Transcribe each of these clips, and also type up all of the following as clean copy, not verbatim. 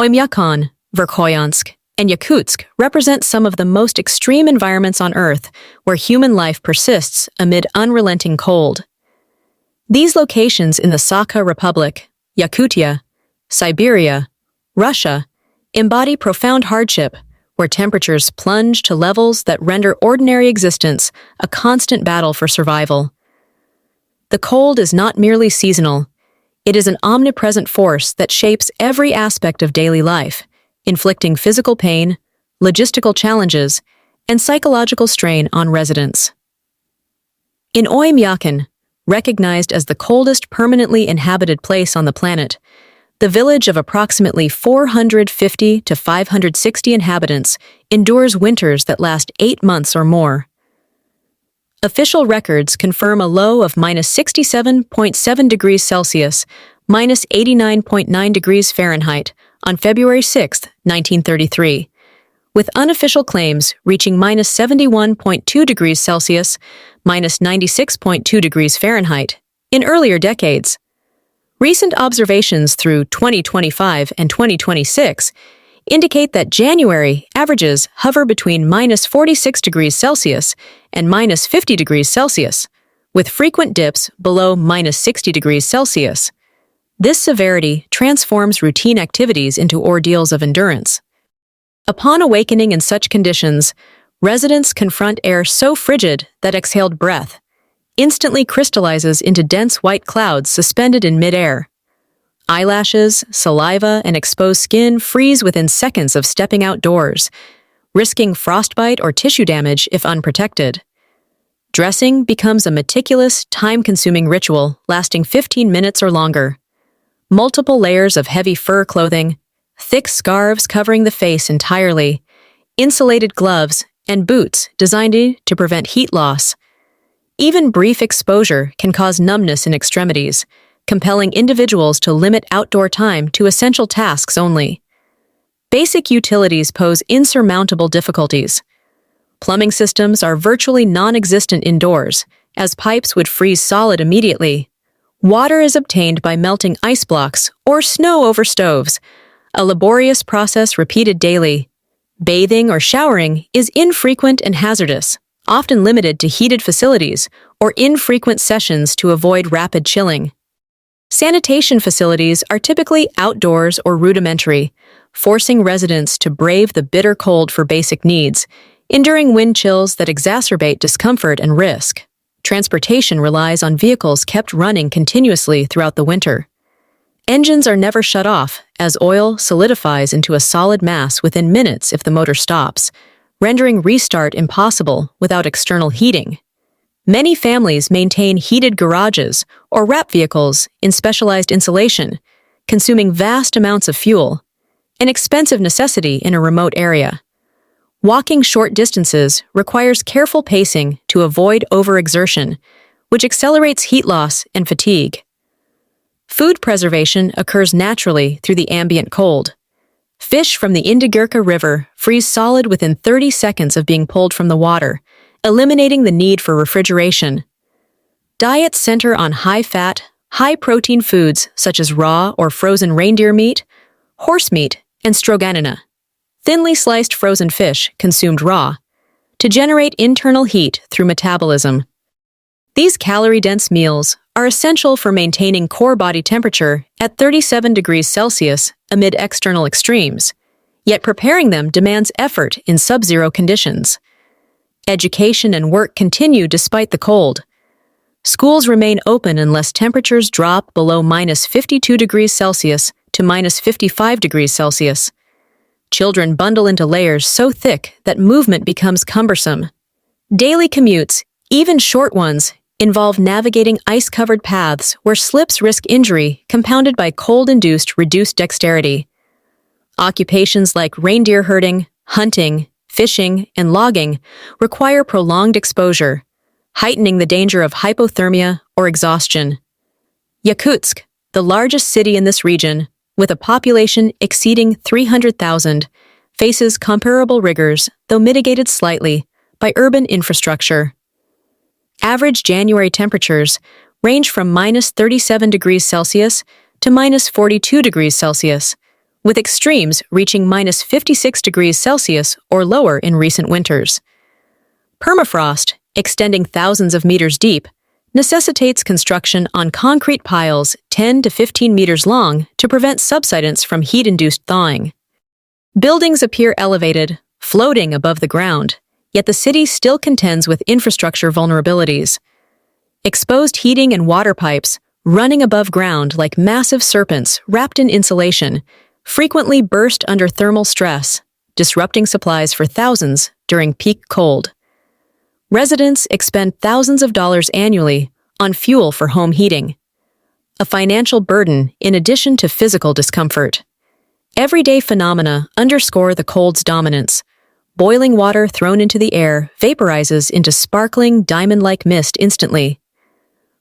Oymyakon, Verkhoyansk, and Yakutsk represent some of the most extreme environments on Earth where human life persists amid unrelenting cold. These locations in the Sakha Republic, Yakutia, Siberia, Russia, embody profound hardship, where temperatures plunge to levels that render ordinary existence a constant battle for survival. The cold is not merely seasonal. It is an omnipresent force that shapes every aspect of daily life, inflicting physical pain, logistical challenges, and psychological strain on residents. In Oymyakon, recognized as the coldest permanently inhabited place on the planet, the village of approximately 450 to 560 inhabitants endures winters that last 8 months or more. Official records confirm a low of -67.7 degrees Celsius, -89.9 degrees Fahrenheit, on February 6, 1933, with unofficial claims reaching -71.2 degrees Celsius, -96.2 degrees Fahrenheit, in earlier decades. Recent observations through 2025 and 2026 indicate that January averages hover between -46 degrees Celsius and -50 degrees Celsius, with frequent dips below -60 degrees Celsius. This severity transforms routine activities into ordeals of endurance. Upon awakening in such conditions, residents confront air so frigid that exhaled breath instantly crystallizes into dense white clouds suspended in midair. Eyelashes, saliva, and exposed skin freeze within seconds of stepping outdoors, risking frostbite or tissue damage if unprotected. Dressing becomes a meticulous, time-consuming ritual lasting 15 minutes or longer. Multiple layers of heavy fur clothing, thick scarves covering the face entirely, insulated gloves, and boots designed to prevent heat loss. Even brief exposure can cause numbness in extremities, compelling individuals to limit outdoor time to essential tasks only. Basic utilities pose insurmountable difficulties. Plumbing systems are virtually non-existent indoors, as pipes would freeze solid immediately. Water is obtained by melting ice blocks or snow over stoves, a laborious process repeated daily. Bathing or showering is infrequent and hazardous, often limited to heated facilities or infrequent sessions to avoid rapid chilling. Sanitation facilities are typically outdoors or rudimentary, forcing residents to brave the bitter cold for basic needs, enduring wind chills that exacerbate discomfort and risk. Transportation relies on vehicles kept running continuously throughout the winter. Engines are never shut off, as oil solidifies into a solid mass within minutes if the motor stops, rendering restart impossible without external heating. Many families maintain heated garages or wrap vehicles in specialized insulation, consuming vast amounts of fuel, an expensive necessity in a remote area. Walking short distances requires careful pacing to avoid overexertion, which accelerates heat loss and fatigue. Food preservation occurs naturally through the ambient cold. Fish from the Indigirka River freeze solid within 30 seconds of being pulled from the water, eliminating the need for refrigeration. Diets center on high-fat, high-protein foods such as raw or frozen reindeer meat, horse meat, and stroganina, thinly sliced frozen fish consumed raw, to generate internal heat through metabolism. These calorie-dense meals are essential for maintaining core body temperature at 37 degrees Celsius amid external extremes, yet preparing them demands effort in sub-zero conditions. Education and work continue despite the cold. Schools remain open unless temperatures drop below -52 degrees Celsius to -55 degrees Celsius. Children bundle into layers so thick that movement becomes cumbersome. Daily commutes, even short ones, involve navigating ice-covered paths where slips risk injury, compounded by cold-induced reduced dexterity. Occupations like reindeer herding, hunting, fishing, and logging require prolonged exposure, heightening the danger of hypothermia or exhaustion. Yakutsk, the largest city in this region, with a population exceeding 300,000, faces comparable rigors, though mitigated slightly, by urban infrastructure. Average January temperatures range from -37 degrees Celsius to -42 degrees Celsius, with extremes reaching -56 degrees Celsius or lower in recent winters. Permafrost, extending thousands of meters deep, necessitates construction on concrete piles 10 to 15 meters long to prevent subsidence from heat-induced thawing. Buildings appear elevated, floating above the ground, yet the city still contends with infrastructure vulnerabilities. Exposed heating and water pipes, running above ground like massive serpents wrapped in insulation, frequently burst under thermal stress, disrupting supplies for thousands during peak cold. Residents expend thousands of dollars annually on fuel for home heating, a financial burden in addition to physical discomfort. Everyday phenomena underscore the cold's dominance. Boiling water thrown into the air vaporizes into sparkling, diamond-like mist instantly.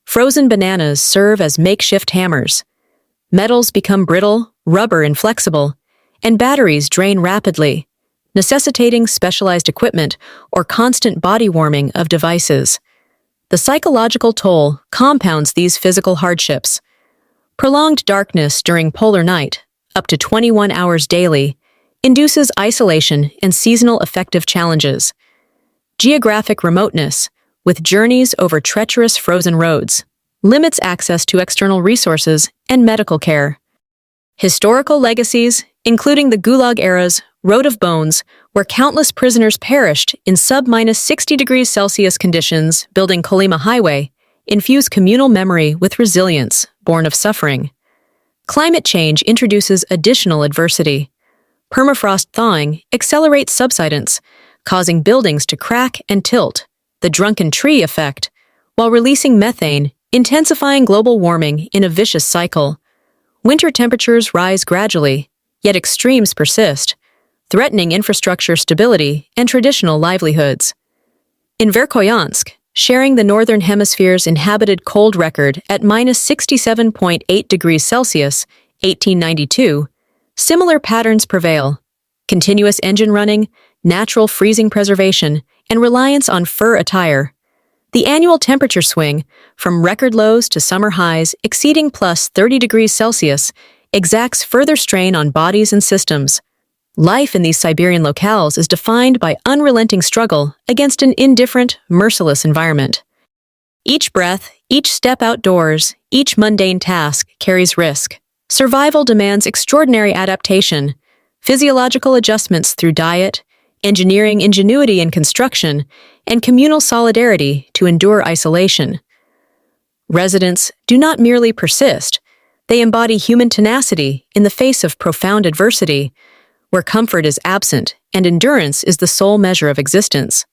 Frozen bananas serve as makeshift hammers. Metals become brittle, rubber inflexible, and batteries drain rapidly, necessitating specialized equipment or constant body warming of devices. The psychological toll compounds these physical hardships. Prolonged darkness during polar night, up to 21 hours daily, induces isolation and seasonal affective challenges. Geographic remoteness, with journeys over treacherous frozen roads, limits access to external resources and medical care. Historical legacies, including the Gulag era's Road of Bones, where countless prisoners perished in sub-60 degrees Celsius conditions building Kolyma Highway, infuse communal memory with resilience born of suffering. Climate change introduces additional adversity. Permafrost thawing accelerates subsidence, causing buildings to crack and tilt, the drunken tree effect, while releasing methane, intensifying global warming in a vicious cycle. Winter temperatures rise gradually, yet extremes persist, threatening infrastructure stability and traditional livelihoods. In Verkhoyansk, sharing the Northern Hemisphere's inhabited cold record at -67.8 degrees Celsius, 1892, similar patterns prevail. Continuous engine running, natural freezing preservation, and reliance on fur attire. The annual temperature swing, from record lows to summer highs exceeding +30 degrees Celsius, exacts further strain on bodies and systems. Life in these Siberian locales is defined by unrelenting struggle against an indifferent, merciless environment. Each breath, each step outdoors, each mundane task carries risk. Survival demands extraordinary adaptation, physiological adjustments through diet, engineering ingenuity in construction, and communal solidarity to endure isolation. Residents do not merely persist, they embody human tenacity in the face of profound adversity, where comfort is absent and endurance is the sole measure of existence.